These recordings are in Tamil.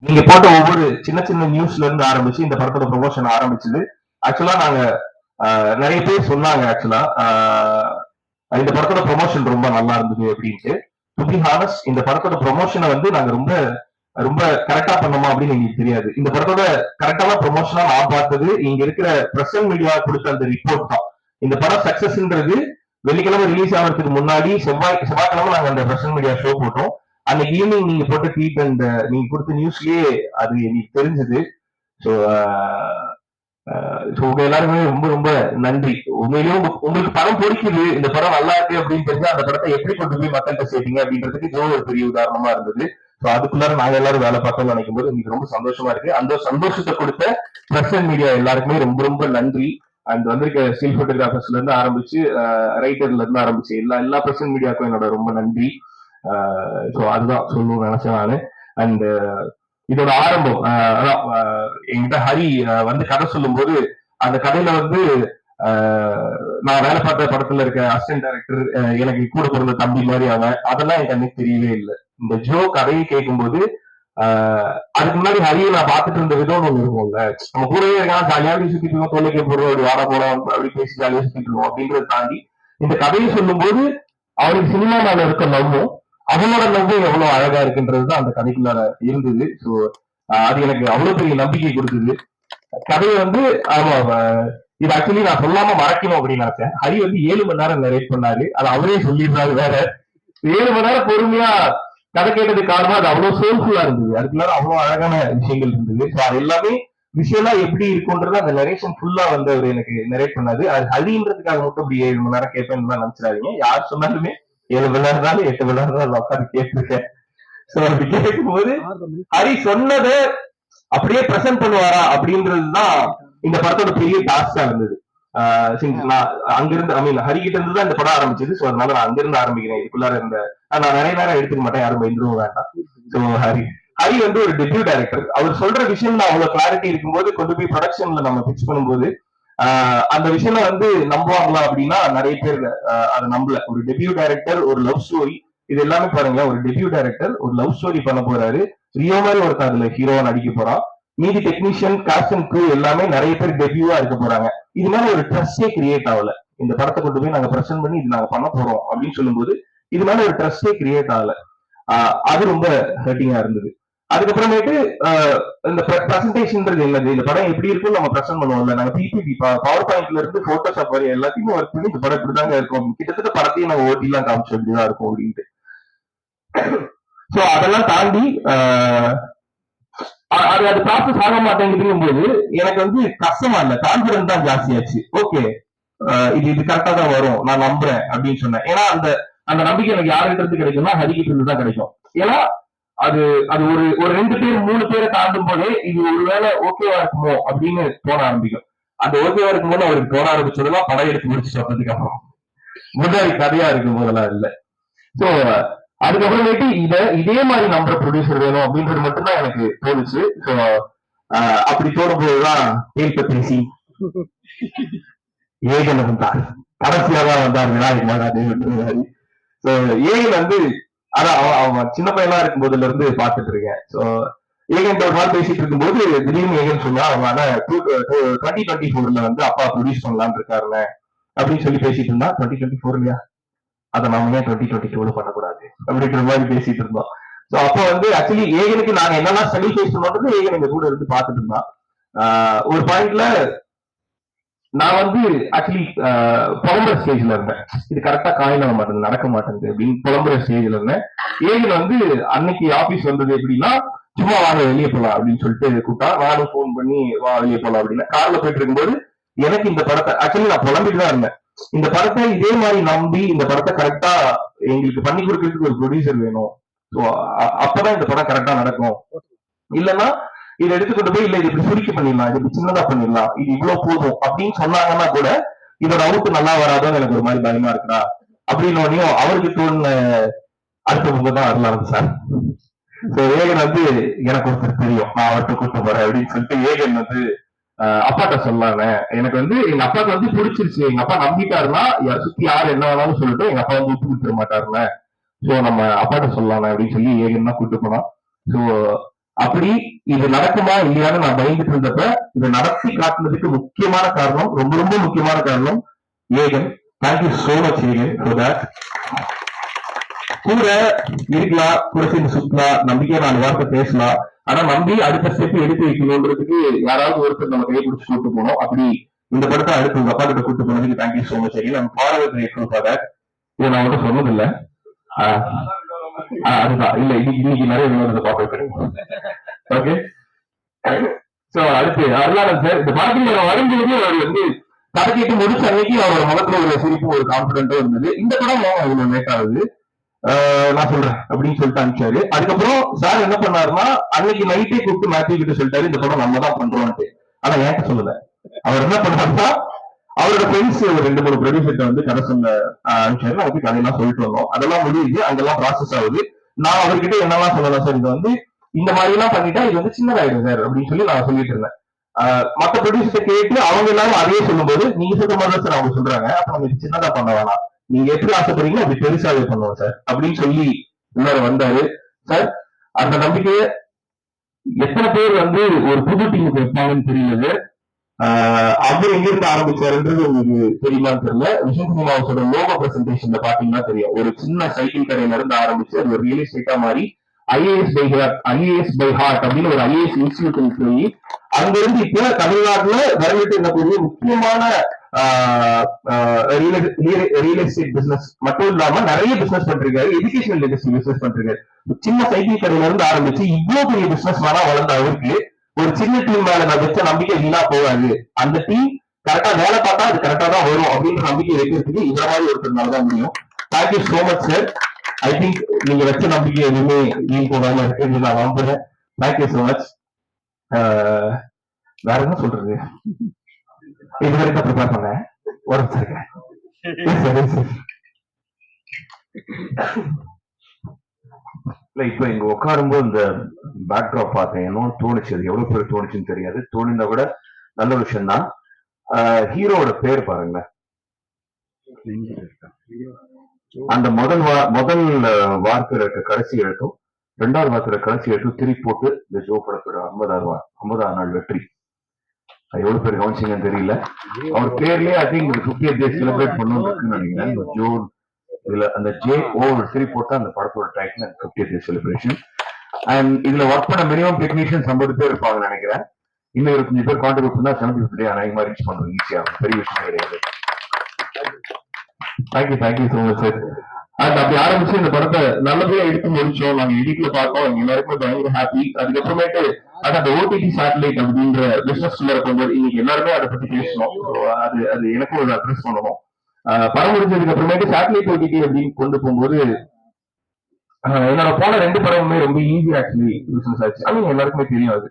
நீங்க போட்ட ஒவ்வொரு சின்ன சின்ன நியூஸ்ல இருந்து ஆரம்பிச்சு இந்த படத்தோட ப்ரொமோஷன் ஆரம்பிச்சது. ஆக்சுவலா நாங்க நிறைய பேர் சொன்னாங்க ஆக்சுவலா இந்த படத்தோட ப்ரொமோஷன் ரொம்ப நல்லா இருந்தது அப்படின்ட்டு. டு பி ஹானஸ்ட் இந்த படத்தோட ப்ரொமோஷனை வந்து நாங்க ரொம்ப ரொம்ப கரெக்டா பண்ணோமா அப்படின்னு எங்களுக்கு தெரியாது. இந்த படத்தோட கரெக்டான ப்ரொமோஷனா நான் பார்த்தது இங்க இருக்கிற பிரஸ் அண்ட் மீடியா கொடுத்த அந்த ரிப்போர்ட் தான். இந்த படம் சக்சஸ்ன்றது வெள்ளிக்கிழமை ரிலீஸ் ஆகிறதுக்கு முன்னாடி செவ்வாய்க்கிழமை நாங்க அந்த பிரஸ் அண்ட் மீடியா ஷோ போட்டோம். அன்னைக்கு ஈவினிங் நீங்க போட்ட ட்வீட் அண்ட் நீங்க கொடுத்த நியூஸ்லயே அது எனக்கு தெரிஞ்சது. ஸோ உங்க எல்லாருமே ரொம்ப ரொம்ப நன்றி. உண்மையிலேயும் உங்களுக்கு படம் பிடிக்குது, இந்த படம் நல்லா இருக்கு அப்படின்னு தெரிஞ்சா அந்த படத்தை எப்படி கொண்டு போய் மக்கள்கிட்ட சேர்த்தீங்க அப்படின்றதுக்கு ஜோ ஒரு பெரிய உதாரணமா இருந்தது. ஸோ அதுக்குள்ளார நாங்க எல்லாரும் வேலை பார்த்தோம்னு நினைக்கும் போது எனக்கு ரொம்ப சந்தோஷமா இருக்கு. அந்த சந்தோஷத்தை கொடுத்த பிரஸ் அண்ட் மீடியா எல்லாருக்குமே ரொம்ப ரொம்ப நன்றி. அண்ட் வந்திருக்க ஸ்டில் போட்டோகிராஃபர்ஸ்ல இருந்து ஆரம்பிச்சு ரைட்டர்ல இருந்து ஆரம்பிச்சு எல்லா பிரஸ் அண்ட் மீடியாவுக்கும் என்னோட ரொம்ப நன்றி. ஸோ அதுதான் சொல்லணும்னு நினைச்சேன் நானு. அண்ட் இதோட ஆரம்பம் என்கிட்ட ஹரி வந்து கதை சொல்லும் போது அந்த கதையில வந்து நான் வேலை பார்த்த படத்துல இருக்க அசிஸ்டன்ட் டைரக்டர் எனக்கு கூட பிறந்த தம்பி மாதிரி அவன், அதெல்லாம் எனக்கு அன்னைக்கு தெரியவே இல்லை. இந்த ஜோ கதையை கேட்கும்போது அதுக்கு முன்னாடி ஹரியை நான் பார்த்துட்டு இருந்த விதம் ஒண்ணு இருக்கும்ல, நம்ம கூடவே இருக்கான் ஜாலியாக சுத்திட்டு இருக்கோம், தொலைக்க போறோம், அப்படி வாட போறோம், அப்படி பேசி ஜாலியாக சுத்திட்டு இருக்கோம் அப்படின்றத தாண்டி இந்த கதையை சொல்லும் போது அவருக்கு சினிமா மேல இருக்க லவ்வும் அவனோட லவ் எவ்வளவு அழகா இருக்குன்றதுதான் அந்த கதைக்குள்ளார இருந்தது. ஸோ அது எனக்கு அவ்வளவு பெரிய நம்பிக்கை கொடுத்தது. கதையை வந்து ஆமா இது ஆக்சுவலி நான் சொல்லாம மறக்கணும் அப்படின்னு நினைச்சேன். ஹரி வந்து 7 மணி நேரம் நரேட் பண்ணாரு, அது அவரே சொல்லிடுறாரு வேற. 7 மணி நேரம் பொறுமையா கதை கேட்டதுக்கு காரணம் அது அவ்வளவு சோல்ஃபுல்லா இருந்தது. அதுக்குள்ளார அவ்வளவு அழகான விஷயங்கள் இருந்தது. ஸோ அது எல்லாமே விஷயம்லா எப்படி இருக்கும்ன்றது அந்த நரேஷன் ஃபுல்லா வந்து அவர் எனக்கு நரேட் பண்ணாது. அது ஹரின்றதுக்காக மட்டும் அப்படி 7 மணி நேரம் கேட்பேன்னு தான் நினைச்சிடாதீங்க. யார் சொன்னாலுமே 7 மணி நேரம் இருந்தாலும் 8 மணி நேரம் தான் உட்காந்து கேட்டிருக்கேன். ஸோ அப்படி கேட்கும்போது ஹரி சொன்னதை அப்படியே பிரசன்ட் பண்ணுவாரா அப்படின்றதுதான் இந்த படத்தோட பெரிய டாஸ்கா இருந்தது. நான் அங்கிருந்து ஐ மீன் ஹரிகிட்ட இருந்து தான் இந்த படம் ஆரம்பிச்சது. ஸோ அதனால நான் அங்கிருந்து ஆரம்பிக்கிறேன். இதுக்குள்ளார இருந்த நான் நிறைய நேரம் எடுத்துக்க மாட்டேன், யாரும் பயந்துருவும் வேண்டாம். ஸோ ஹரி வந்து ஒரு டெபியூ டைரக்டர். அவர் சொல்ற விஷயம் அவ்வளவு கிளாரிட்டி இருக்கும்போது கொண்டு போய் ப்ரொடக்ஷன்ல நம்ம பிச் பண்ணும்போது அந்த விஷயம் வந்து நம்புவாங்களா அப்படின்னா நிறைய பேர் அதை நம்பல. ஒரு டெபியூ டைரக்டர், ஒரு லவ் ஸ்டோரி, இது எல்லாமே பாருங்க. ஒரு டெபியூ டைரக்டர் ஒரு லவ் ஸ்டோரி பண்ண போறாரு, ரியோ மாதிரி ஒருத்தர் அதுல ஹீரோவா நடிக்க போறான். மீதி டெக்னீஷியன், காஸ்ட் அண்ட் க்ரூ எல்லாமே நிறைய பேர் டெபியூவா இருக்க போறாங்க. இது மேல ஒரு ட்ரஸ்டே கிரியேட் ஆகல. இந்த படத்தை கொண்டு போய் நாங்க பிரசன்ட் பண்ணி இது நாங்க பண்ண போறோம் அப்படின்னு சொல்லும்போது இது மேல ஒரு ட்ரஸ்டே கிரியேட் ஆகல. அது ரொம்ப ஹர்ட்டிங்கா இருந்தது. அதுக்கப்புறமேட்டு இந்த பிரசன்டேஷன்ன்றது என்னது, இந்த படம் எப்படி இருக்கும்னு நம்ம பிரசன்ட் பண்ணுவோம்ல. நாங்க பிபிடி பவர் பாயிண்ட்ல இருந்து போட்டோஷாப் வரை எல்லாத்தையும் ஒர்க் பண்ணி இந்த படம் இப்படிதாங்க இருக்கும், கிட்டத்தட்ட படத்தையும் நாங்க ஓட்டிலாம் காமிச்ச வேண்டியதா இருக்கும் அப்படின்ட்டு. ஸோ அதெல்லாம் தாண்டி அது ப்ராசஸ் ஆக மாட்டேங்குதுங்கும் போது எனக்கு வந்து கஷ்டமா இல்ல, கான்பிடன்ஸ் தான் ஜாஸ்தியாச்சு. ஓகே இது கரெக்டா தான் வரும், நான் நம்புறேன் அப்படின்னு சொன்னேன். ஏன்னா அந்த அந்த நம்பிக்கை எனக்கு யாருகிட்ட இருந்து கிடைக்கும்னா ஹரிகிட்ட இருந்து தான் கிடைக்கும். ஏன்னா அது அது ஒரு ஒரு 2 பேர் 3 பேரை தாண்டும் போதே இது ஒருவேளை ஓகேவா இருக்குமோ அப்படின்னு தோண ஆரம்பிக்கும். அந்த ஓகேவா இருக்கும்போது அவருக்கு தோண ஆரம்பிச்சதெல்லாம் படம் எடுத்து முடிச்சு சொன்னதுக்கு அப்புறம் முதல் கதையா இருக்கும் போதெல்லாம் இல்லை. ஸோ அதுக்கப்புறமேட்டு இதே மாதிரி நம்புற ப்ரொடியூசர் வேணும் அப்படின்றது மட்டும்தான் எனக்கு தோணுச்சு. ஸோ அப்படி தோணும் போதுதான் தேல் பேசி ஏகன் வந்தார், கடைசியா தான் வந்தார் விநாயக் மகாதேவன். ஸோ ஏகன் வந்து அதான் அவன் சின்ன பையனா இருக்கும் போதுல இருந்து பார்த்துட்டு இருக்கேன். ஸோ ஏகன் ஒரு நாள் பேசிட்டு இருக்கும்போது திடீர்னு ஏகன் சொன்னா அவன் 2024 வந்து அப்பா ப்ரொடியூஸ் பண்ணலான்னு இருக்காருங்க அப்படின்னு சொல்லி பேசிட்டு இருந்தா. 2024 அதை நம்ம ஏன் 2022 பண்ணக்கூடாது அப்படின்ற மாதிரி பேசிட்டு இருந்தோம். ஸோ அப்போ வந்து ஆக்சுவலி ஏகனுக்கு நாங்க என்னெல்லாம் ஸ்டடி ஃபேஸ் பண்ணோன்றது ஏகன் எங்க கூட இருந்து பார்த்துட்டு இருந்தான். ஒரு பாயிண்ட்ல நான் வந்து ஆக்சுவலி புலம்புற ஸ்டேஜ்ல இருந்தேன். இது கரெக்டா காயின் ஆக மாட்டேங்குது, நடக்க மாட்டேங்குது அப்படின்னு புலம்புற ஸ்டேஜ்ல இருந்தேன். ஏகன் வந்து அன்னைக்கு ஆபீஸ் வந்தது எப்படின்னா, சும்மா வாங்க வெளியே போலாம் அப்படின்னு சொல்லிட்டு கூப்பிட்டா. நானும் போன் பண்ணி வா வெளியே போலாம் அப்படின்னு கார்ல போயிட்டு இருக்கும்போது எனக்கு இந்த படத்தை ஆக்சுவலி நான் புலம்பிட்டு தான் இருந்தேன். இந்த படத்தை இதே மாதிரி நம்பி இந்த படத்தை கரெக்டா எங்களுக்கு பண்ணி கொடுக்கறதுக்கு ஒரு ப்ரொடியூசர் வேணும். ஸோ அப்பதான் இந்த படம் கரெக்டா நடக்கும். இல்லைன்னா இதை எடுத்துக்கொண்டு போய் இல்ல இது இப்படி சுருக்கி பண்ணிடலாம், இது இப்படி சின்னதா பண்ணிடலாம், இது இவ்வளவு போதும் அப்படின்னு சொன்னாங்கன்னா கூட இதோட அவுட்டு நல்லா வராதுன்னு எனக்கு ஒரு மாதிரி பயமா இருக்குடா அப்படின்னு அவருக்கு தோணுன அடுத்த முக தான் வரலாம் சார். ஸோ ஏகன் வந்து எனக்கு ஒருத்தர் தெரியும், நான் அவர்கிட்ட கூப்பிட்டு போறேன் அப்படின்னு சொல்லிட்டு ஏகன் வந்து அப்பாட்ட சொல்லாங்க. எனக்கு வந்து எங்க அப்பாவுக்கு வந்து பிடிச்சிருச்சு, எங்க அப்பா நம்பிட்டாருன்னா சுத்தி யார் என்ன வேணாலும் சொல்லிட்டு எங்க அப்பா வந்து விட்டு கொடுத்துட மாட்டாருல. ஸோ நம்ம அப்பாட்ட சொல்லலாம் அப்படின்னு சொல்லி ஏகன் தான் கூப்பிட்டு போனான். ஸோ அப்படி இது நடக்குமா இல்லையான்னு நான் பயந்துட்டு இருந்தப்ப இதை நடத்தி காட்டுனதுக்கு முக்கியமான காரணம், ரொம்ப ரொம்ப முக்கியமான காரணம் Egan. Thank you so much Egan for that. கூட இருக்கலாம், கூட சேர்ந்து சுத்தலாம், நம்பிக்கையா 4 வார்த்தை பேசலாம். ஆனா நம்பி அடுத்த ஸ்டெப் எடுத்து வைக்கணும்ன்றதுக்கு யாராவது ஒருத்தர் நம்ம கையை பிடிச்சி கூட்டு போனோம். அப்படி இந்த படத்தை அடுத்து உங்க அப்பா கிட்ட கூட்டு போனதுக்கு தேங்க்யூ சோ மச் ஏகன். நம்ம ஃபார் கிரேட்ஃபுல் ஃபார் தட். இதை நான் வந்து சொன்னதில்லை. அதுதான் இல்ல, இன்னைக்கு நிறைய வினோதத்தை பார்க்க. ஓகே, சோ அடுத்து அருளாளன் சார். இந்த படத்துல வரும்போது அவர் வந்து கதை கேட்டு முடிச்ச அன்னைக்கு அவரோட முகத்துல ஒரு சிரிப்பு, ஒரு கான்பிடென்ட்டும் இருந்தது. இந்த படம் இவ்வளவு லேட் ஆகுது நான் சொல்றேன் அப்படின்னு சொல்லிட்டு அனுப்பிச்சாரு. அதுக்கப்புறம் சார் என்ன பண்ணாருன்னா, அன்னைக்கு நைட்டே கூப்பிட்டு மேத்யூ கிட்ட சொல்லிட்டாரு இந்த படம் நம்ம தான் பண்றோம்ட்டு. ஆனா என்கிட்ட சொல்லல. அவர் என்ன பண்ணாருன்னா, அவரோட ஃப்ரெண்ட்ஸ் 2-3 ப்ரொடியூசர்கிட்ட வந்து கதை சொல்ல அனுப்பிச்சாரு. நமக்கு கதையெல்லாம் சொல்லிட்டு வந்தோம். அதெல்லாம் முடியுது, அங்கெல்லாம் ப்ராசஸ் ஆகுது. நான் அவர்கிட்ட என்னெல்லாம் சொல்லலாம் சார், இது வந்து இந்த மாதிரி எல்லாம் பண்ணிட்டா இது வந்து சின்னதாயிடும் சார் அப்படின்னு சொல்லி நான் சொல்லிட்டு இருந்தேன். மத்த ப்ரொடியூசர் கேட்டு அவங்க எல்லாரும் அதே சொல்லும்போது, நீங்க சொல்ற மாதிரி சார் அவங்க சொல்றாங்க, அப்ப நம்ம இது சின்னதா பண்ண வேணாம், நீங்க எப்படி ஆசைப்படுறீங்களோ அப்படி பெருசாவே பண்ணுவோம் சார் அப்படின்னு சொல்லி எல்லாரும் வந்தாரு. சார் அந்த நம்பிக்கையை எத்தனை பேர் வந்து ஒரு புது டீமுக்கு வைப்பாங்கன்னு தெரியல. அவர் எங்க இருந்து ஆரம்பிச்சாருன்றது உங்களுக்கு தெரியுமான்னு தெரியல. விஷன் சினிமா ஹவுஸோட லோகோ பிரசன்டேஷன்ல பாத்தீங்கன்னா தெரியும். ஒரு சின்ன சைக்கிள் கடையில இருந்து ஆரம்பிச்சு அது ஒரு ரியல் எஸ்டேட்டா மாறி ஐஏஎஸ் பை ஹார்ட் அப்படின்னு ஒரு ஐஏஎஸ் இன்ஸ்டிடியூட் போய் அங்கிருந்து இப்ப தமிழ்நாட்டுல வரவிட்டு என்னக்கூடிய முக்கியமான ரியல் எஸ்டேட் பிசினஸ் மட்டும் இல்லாம நிறைய பிசினஸ் பண்றாரு. எஜுகேஷனல் லெகசி பிசினஸ் பண்றாரு. சின்ன சைக்கிள் கடையில இருந்து ஆரம்பிச்சு இவ்வளவு பெரிய பிசினஸ் மேனா வளர்ந்த அவருக்கு ஒரு சின்ன டீம் மேல நான் வச்ச நம்பிக்கை வீணா போகாது, அந்த டீம் கரெக்டா வேலை பார்த்தா அது கரெக்டா தான் வரும் அப்படின்ற நம்பிக்கை வைக்கிறதுக்கு இந்த மாதிரி ஒருத்தர் தான் முடியும். Thank you so much sir. I think நீங்க வச்ச நம்பிக்கை எதுவுமே வீண் போடாம இருக்குன்னு நான் நம்புறேன். Thank you so much. வேற என்ன சொல்றது, இது வரைக்கும் ப்ரிப்பேர் பண்ணேன். இல்ல இப்ப இங்க உட்காரும்போது இந்த பேக்ட்ராப் பார்த்தேன், என்ன தோணுச்சு, அது எவ்வளவு பேர் தோணுச்சுன்னு தெரியாது, தோணினா கூட நல்ல விஷயம் தான். ஹீரோட பேர் பாருங்களேன், அந்த முதல் வார்த்தையில இருக்க கடைசி எழுத்தும் 2வது வார்த்தையில கடைசி எழுத்தும் திருப்பி போட்டு இந்த ஜோ படத்தோட 50வது நாள் வெற்றி. எவ்வளவு பேர் கவனிச்சிங்கன்னு தெரியல. அவர் பேர்லயே I think 50th day celebrate பண்ணணும்னு இருக்குன்னு நினைக்கிறேன். ஜோ இதுல அந்த ஜே ஓ திருப்பி போட்டா அந்த படத்தோட title 50th day celebration. And இதுல ஒர்க் பண்ண மினிமம் டெக்னீஷியன்ஸ் 50 பேர் இருப்பாங்கன்னு நினைக்கிறேன். இன்னும் 25 பேர் கான்ட்ரிபியூட் பண்ணா 75th டே அதிகமா ரீச் பண்ணுறது ஈஸியா இருக்கும். பெரிய விஷயம் கிடையாது. Thank you so much sir. And அப்படி ஆரம்பிச்சு இந்த படத்தை நல்லபடியா எடுத்து முடிச்சோம். நாங்க எடிட்ல பார்த்தோம், எல்லாருக்குமே பயங்கர ஹாப்பி. அதுக்கப்புறமேட்டு அந்த ஓடிடி சேட்டலைட் அப்படின்ற பிசினஸ் போகும்போது இன்னைக்கு எல்லாருமே அதை பத்தி பேசணும். அது எனக்கும் ஒரு அட்ரஸ் பண்ணணும். படம் முடிஞ்சதுக்கு அப்புறமேட்டு சேட்டலைட் ஓடிடி அப்படின்னு கொண்டு போகும்போது என்னோட போன 2 படமுமே ரொம்ப ஈஸி ஆக்சுவலி பிசினஸ் ஆச்சு. அது எல்லாருக்குமே தெரியும். அது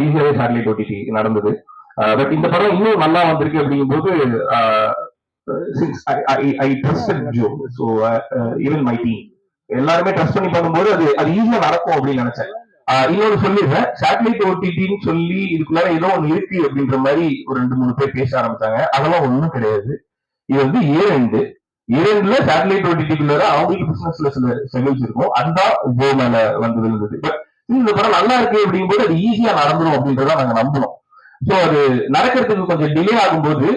ஈஸியாவே சேட்டலைட் ஓடிடி நடந்தது. பட் இந்த படம் இன்னும் நல்லா வந்திருக்கு அப்படிங்கும்போது I trusted Joe, so even my team எல்லாருமே ட்ரஸ்ட் பண்ணி பண்ணும்போது அது ஈஸியா நடக்கும் அப்படின்னு நினைச்சேன். இன்னொரு சொல்லிடுறேன், சேட்டலைட் ஓடிடின்னு சொல்லி இதுக்குள்ளார ஏதோ ஒண்ணு இருக்கு அப்படின்ற மாதிரி ஒரு 2-3 பேர் பேச ஆரம்பிச்சாங்க. அதெல்லாம் ஒண்ணும் கிடையாது. இது வந்து இரண்டுல சேட்டலைட் ஓடிடிக்குள்ளார அவங்களுக்கு பிசினஸ்ல சில செகல்ஸ் இருக்கும். அதுதான் ஜோ மேல வந்து விழுந்தது. பட் இந்த படம் நல்லா இருக்கு அப்படிங்கும்போது அது ஈஸியா நடந்துடும் அப்படின்றத நாங்க நம்பணும். சோ அது நடக்கிறதுக்கு கொஞ்சம் டிலே ஆகும்போது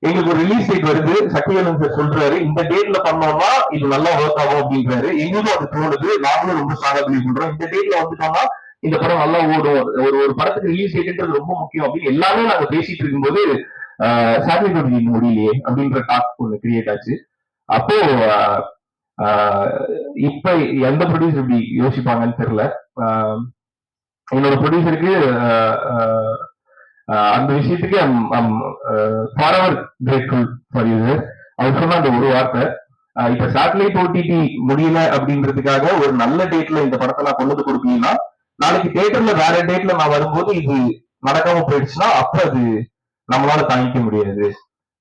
எங்களுக்கு ஒரு ரிலீஸ் டேட் வருது. சக்திவேலன் சார் சொல்றாரு இந்த டேட்ல பண்ணோம்னா இது நல்லா ஒர்க் ஆகும் அப்படின்றாரு. எங்களுக்கும் அது தோணுது. நாங்களும் ரொம்ப ஸ்ட்ராங்கா பிலீவ் பண்றோம். இந்த டேட்ல வந்துட்டோம்னா இந்த படம் நல்லா ஓடும். ஒரு படத்துக்கு ரிலீஸ் டேட்ன்றது ரொம்ப முக்கியம் அப்படின்னு எல்லாமே நாங்க பேசிட்டு இருக்கும்போது சேட்டலைட் ஓடிடி முடியலையே அப்படின்ற டாக் ஒண்ணு கிரியேட் ஆச்சு. அப்போ இப்ப எந்த ப்ரொடியூசர் இப்படி யோசிப்பாங்கன்னு தெரியல. என்னோட ப்ரொடியூசருக்கு அந்த விஷயத்துக்கு ஃபாரெவர் கிரேட்ஃபுல் ஃபார் யூ. அவர் சொன்ன அந்த ஒரு வார்த்தை, இப்ப சேட்டலைட் ஓடிடி முடியல அப்படின்றதுக்காக ஒரு நல்ல டேட்ல இந்த படத்தை நான் கொண்டு கொடுப்பீங்கன்னா நாளைக்கு தியேட்டர்ல வேற டேட்ல நான் வரும்போது இது நடக்காம போயிடுச்சுன்னா அப்ப அது நம்மளால தாங்கிக்க முடியாது.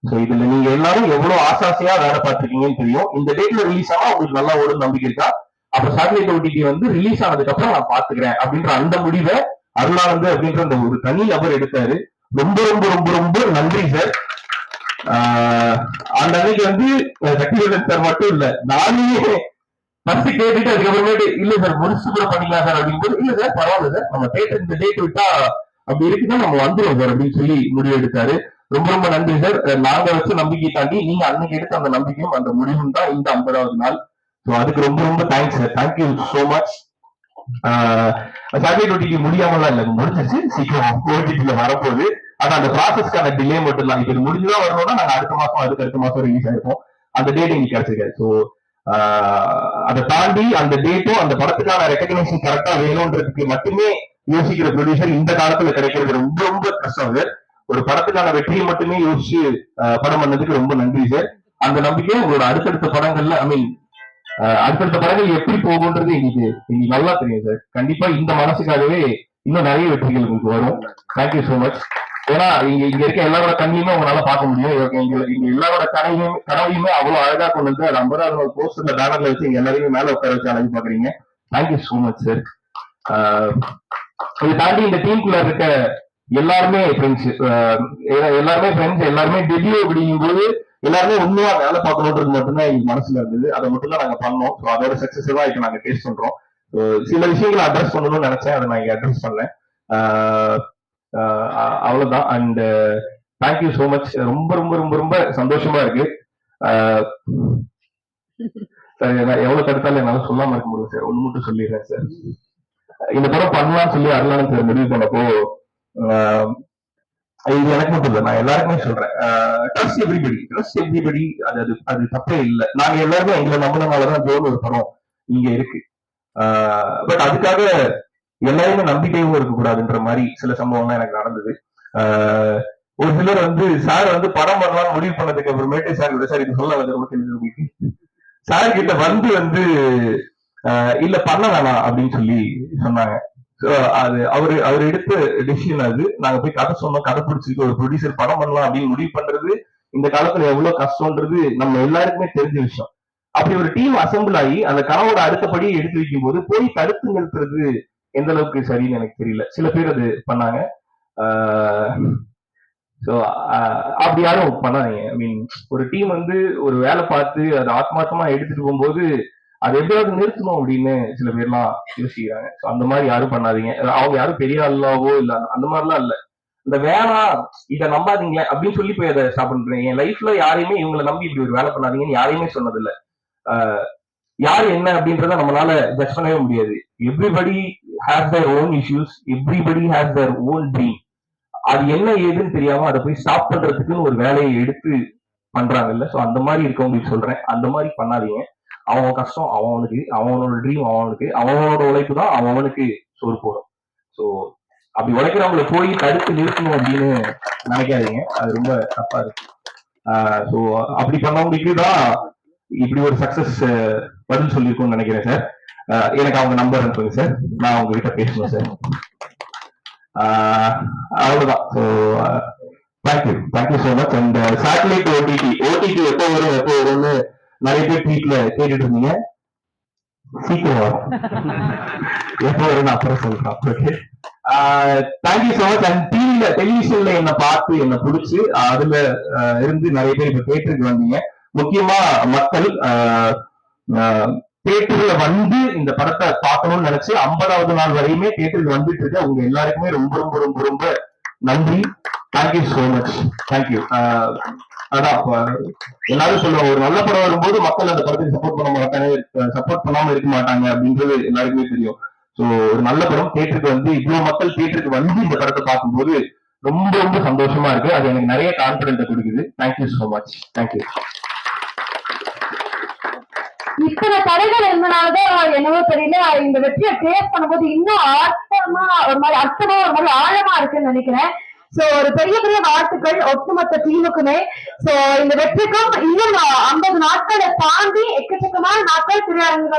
சோ இதுல நீங்க எல்லாரும் எவ்வளவு ஆசாசியா வேலை பார்த்திருக்கீங்கன்னு தெரியும். இந்த டேட்ல ரிலீஸ் ஆனா உங்களுக்கு நல்லா ஓடும் நம்பிக்கை இருக்கா? அப்ப சேட்டலைட் ஓடிடி வந்து ரிலீஸ் ஆனதுக்கு அப்புறம் நான் பாத்துக்கிறேன் அப்படின்ற அந்த முடிவை அருளானந்து அப்படின்ற அந்த ஒரு தனி நபர் எடுத்தாரு. ரொம்ப ரொம்ப ரொம்ப ரொம்ப நன்றி சார். அந்த அன்னைக்கு வந்து சக்திவேலன் சார் மட்டும் இல்ல, நானே ஃபர்ஸ்ட் கேட்டுட்டு அதுக்கப்புறமேட்டு இல்ல சார் முடிச்சு கூட பண்ணிக்கலாம் சார் அப்படிங்கும்போது இல்ல சார் பரவாயில்ல சார் நம்ம தேட்டர் இந்த டேட் விட்டா அப்படி இருக்குன்னா நம்ம வந்துடும் சார் அப்படின்னு சொல்லி முடிவு எடுத்தாரு. ரொம்ப ரொம்ப நன்றி சார். நாங்க வச்ச நம்பிக்கை தாண்டி நீங்க அன்னைக்கு எடுத்த அந்த நம்பிக்கையும் அந்த முடிவும் தான் இந்த 50வது நாள். ஸோ அதுக்கு ரொம்ப ரொம்ப thanks sir. Thank you so much. Saturday OTT முடியாமலாம் இல்ல, முடிஞ்சிருச்சு, சீக்கிரம் ஓடிடில வரப்போகுது. ஆனா அந்த ப்ராசஸ்க்கான டிலே மட்டும் தான். இப்ப இது முடிஞ்சுதான் வரணும்னா நாங்க அடுத்த மாசம் ரிலீஸ் ஆயிருப்போம். அந்த டேட் எங்களுக்கு கிடைச்சிருக்காரு. ஸோ அதை தாண்டி அந்த டேட்டும் அந்த படத்துக்கான ரெகக்னேஷன் கரெக்டா வேணும்ன்றதுக்கு மட்டுமே யோசிக்கிற ப்ரொடியூசர் இந்த காலத்துல கிடைக்கிறது ரொம்ப ரொம்ப கஷ்டம் சார். ஒரு படத்துக்கான வெற்றியை மட்டுமே யோசிச்சு படம் பண்ணதுக்கு ரொம்ப நன்றி சார். அந்த நம்பிக்கை உங்களோட அடுத்தடுத்த படங்கள்ல அடுத்தடுத்த படங்கள் எப்படி போகுன்றது இன்னைக்கு நல்லா தெரியும் சார். கண்டிப்பா இந்த மனசுக்காகவே இன்னும் நிறைய வெற்றிகள் உங்களுக்கு வரும். Thank you so much. ஏன்னா இங்க இருக்க எல்லாரோட கண்ணையுமே உங்களால பார்க்க முடியும். இங்க எல்லாரோட கனவையுமே அவ்வளவு அழகா கொண்டு வந்து அது 50வது போஸ்டர்ல பேனர்ல வச்சு இங்க எல்லாரையுமே மேல உட்கார வச்சு அழகு பாக்குறீங்க. Thank you so much sir. இதை தாண்டி இந்த டீமுக்குள்ள இருக்க எல்லாருமே ஃப்ரெண்ட்ஸ், எல்லாருமே டெபியூ அப்படிங்கும் போது எல்லாருமே உண்மையா வேலை பார்க்கணுன்றது மட்டும்தான் எங்க மனசுல இருந்தது. அதை மட்டும் தான் நாங்க பண்ணோம். ஸோ அதோட சக்சஸ் தான் இப்ப நாங்க டேஸ்ட் பண்றோம். சில விஷயங்களை அட்ரஸ் பண்ணணும்னு நினைச்சேன், அதை நான் இங்க அட்ரஸ் பண்ணேன். அவ்வளவுதான். And thank you so much. ரொம்ப ரொம்ப ரொம்ப ரொம்ப சந்தோஷமா இருக்கு சார். நான் எவ்வளவு தடுத்தாலும் என்னால சொல்லாம இருக்க முடியும் சார். ஒண்ணு மட்டும் சொல்லிடுறேன் சார். இந்த படம் பண்ணலாம்னு சொல்லி அருளானந்த் சார் முடிவு பண்ணப்போ இது எனக்கு மட்டும் இல்லை, நான் எல்லாருக்குமே சொல்றேன், ட்ரஸ்ட் எவ்ரிபடி. அது தப்பே இல்லை. நாங்க எல்லாருமே எங்களை நம்பினாலதான் ஜோன் ஒரு படம் இங்க இருக்கு. பட் அதுக்காக எல்லாருமே நம்பிக்கையும் இருக்கக்கூடாதுன்ற மாதிரி சில சம்பவம்லாம் எனக்கு நடந்தது. ஒரு சிலர் சார் படம் பண்ணலாம் முடிவு பண்ணதுக்கு அப்புறமேட்டு சார் இது சொல்ல உங்களுக்கு சார் கிட்ட இல்ல பண்ண வேணாம் அப்படின்னு சொல்லி சொன்னாங்க. அது அவர் எடுத்த டிசிஷன். அது நாங்க போய் கதை சொன்னோம், கதை பிடிச்சிருக்கு, ஒரு ப்ரொடியூசர் படம் பண்ணலாம் அப்படின்னு முடிவு பண்றது இந்த காலத்துல எவ்வளவு கஷ்டம்ன்றது நம்ம எல்லாருக்குமே தெரிஞ்ச விஷயம். அப்படி ஒரு டீம் அசம்பிள் ஆகி அந்த கனவோட அடுத்தபடியை எடுத்து வைக்கும் போது போய் தடுத்து நிறுத்துறது எந்த அளவுக்கு சரின்னு எனக்கு தெரியல. சில பேர் அது பண்ணாங்க. ஸோ அப்படி யாரும் பண்ணாதீங்க. ஐ மீன் ஒரு டீம் ஒரு வேலை பார்த்து அதை ஆத்மார்த்தமா எடுத்துட்டு போகும்போது அதை எப்படியாவது நிறுத்தணும் அப்படின்னு சில பேர்லாம் யோசிக்கிறாங்க. ஸோ அந்த மாதிரி யாரும் பண்ணாதீங்க. அவங்க யாரும் பெரிய ஆளாவோ இல்ல அந்த மாதிரிலாம் இல்ல. இந்த வேணாம் இதை நம்பாதீங்க அப்படின்னு சொல்லி போய் அதை ஸ்டாப் பண்றேன். என் லைஃப்ல யாரையுமே இவங்களை நம்பி இப்படி ஒரு வேலை பண்ணாதீங்கன்னு யாரையுமே சொன்னதில்லை. யாரு என்ன அப்படின்றத நம்மளால ஜட்ஜ் பண்ணவே முடியாது. Everybody has their own issues, everybody has their own dream. அது என்ன ஏதுன்னு தெரியாம அதை போய் ஸ்டாப் பண்றதுக்குன்னு ஒரு வேலையை எடுத்து பண்றாங்கல்ல. ஸோ அந்த மாதிரி இருக்கவங்களுக்கு சொல்றேன், அந்த மாதிரி பண்ணாதீங்க. அவன் கஷ்டம் அவனுக்கு, அவனோட ட்ரீம் அவனுக்கு, அவனோட உழைப்பு தான் அவனுக்கு சோறு போடும். ஸோ அப்படி உழைக்கிறவங்களை போய் தடுத்து நிறுத்தணும் அப்படின்னு நினைக்காதீங்க. அது ரொம்ப தப்பா இருக்கு. ஸோ அப்படி பண்ணவங்களுக்கு தான் இப்படி ஒரு சக்சஸ் பதில் சொல்லியிருக்கும்னு நினைக்கிறேன் சார். எனக்கு அவங்க நம்பர் அனுப்புங்க சார், நான் உங்ககிட்ட பேசணும் சார். அவ்வளவுதான். So thank you so much. And satellite OTT எப்போ வரும்னு நிறைய பேர் ட்வீட்ல கேட்டுட்டு இருந்தீங்க. சீக்கிரம் வரும். எப்போ வரும்னு அப்புறம் சொல்றேன். Okay, thank you so much. And டெலிவிஷன்ல என்ன பார்த்து என்ன பிடிச்சி அதுல இருந்து நிறைய பேர் இப்ப தேட்டருக்கு வந்தீங்க. முக்கியமா மக்கள் தேட்டர்ல இந்த படத்தை பார்க்கணும்னு நினைச்சு 50வது நாள் வரையுமே தேட்டருக்கு வந்துட்டு இருக்க உங்க எல்லாருக்குமே ரொம்ப ரொம்ப ரொம்ப ரொம்ப நன்றி. Thank you so much. தேங்க்யூ. அதான் எல்லாரும் சொல்லுவாங்க, ஒரு நல்ல படம் வரும்போது மக்கள் அந்த படத்துக்கு சப்போர்ட் பண்ணாம இருக்க மாட்டாங்க அப்படின்றது எல்லாருக்குமே தெரியும். ஸோ ஒரு நல்ல படம் தேட்டருக்கு இவ்வளவு மக்கள் தேட்டருக்கு இந்த படத்தை பார்க்கும்போது ரொம்ப ரொம்ப சந்தோஷமா இருக்கு. அது எனக்கு நிறைய கான்பிடென்ட் கொடுக்குது. Thank you so much. தேங்க்யூ. இத்தனை தடைகள் இருந்தனாலதான் என்னவோ தெரியல, இந்த வெற்றியை டேஸ்ட் பண்ணும்போது இன்னும் ஒரு மாதிரி ஆழமா இருக்குன்னு நினைக்கிறேன். சோ ஒரு பெரிய பெரிய வாழ்த்துக்கள் ஒட்டுமொத்த டீமுக்குமே. சோ இந்த வெற்றிக்கும் இன்னும் 50 நாட்களை தாண்டி எக்கச்சக்கமான நாட்கள் திரையரங்குகள்